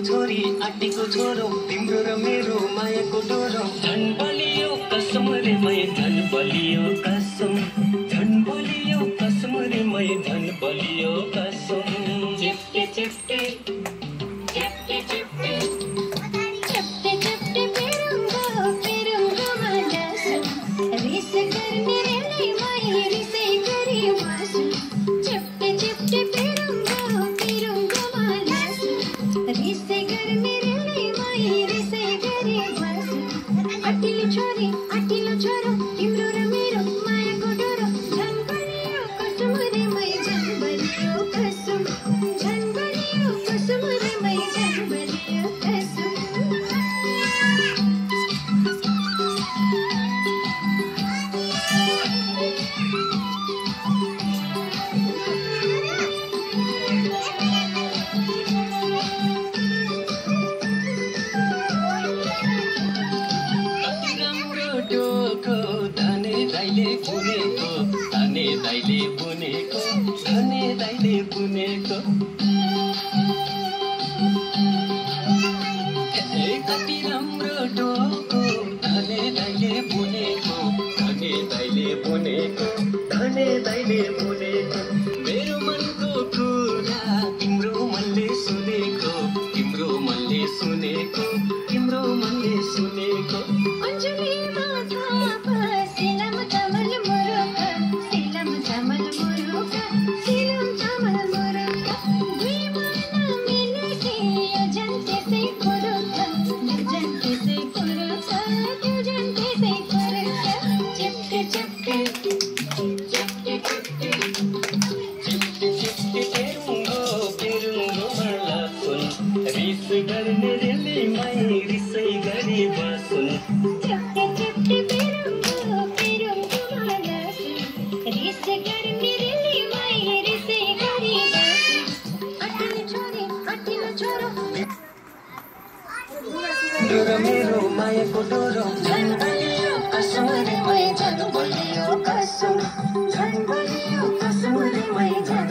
छोरी आँटीको छोरो तिम्रो र मेरो मायाको डोरो झन् बलियो कसम रे मै झन् बलियो कसम झन् बलियो कसम रे मै झन् बलियो कसम चिप्टे चिप्टे चिप्टे चिप्टे चिप्टे चिप्टे पेरुंगो मालासु रिस गर्ने रेलै मै रिसै गरी मासु चिप्टे चिप्टे पेरुंगो मालासु रिसै गर्ने रेलै मै रिसै गरी मासु अटिलो छोरो तिम्रो र मेरो मायाको डोरो झन् बलियो कसम रे मै झन् बलियो कसम झन् बलियो कसम रे मै झन् बलियो कसम धने दाइले बुनेको कति राम्रो डोको धने दाइले बुनेको मेरो मनको कुरा तिम्रो मनले सुनेको अंजली माथा सिलम चामल मुरुका दुई मन मिलेसी यो जन्ते से कुरुका चिप्टे चिप्टे पेरुंगो मालासुन रिस गर्ने रेली मै रिसै गरी बसुन चिप्टे चिप्टे पेरुंगो मालासु रिस गर्ने रेली मै रिसै गरी बसु अटिलो छोरो तिम्रो र मेरो मायाको डोरो झन् बलियो कसम रे मै झन् बलियो कसम झन् बलियो कसम रे मै झन्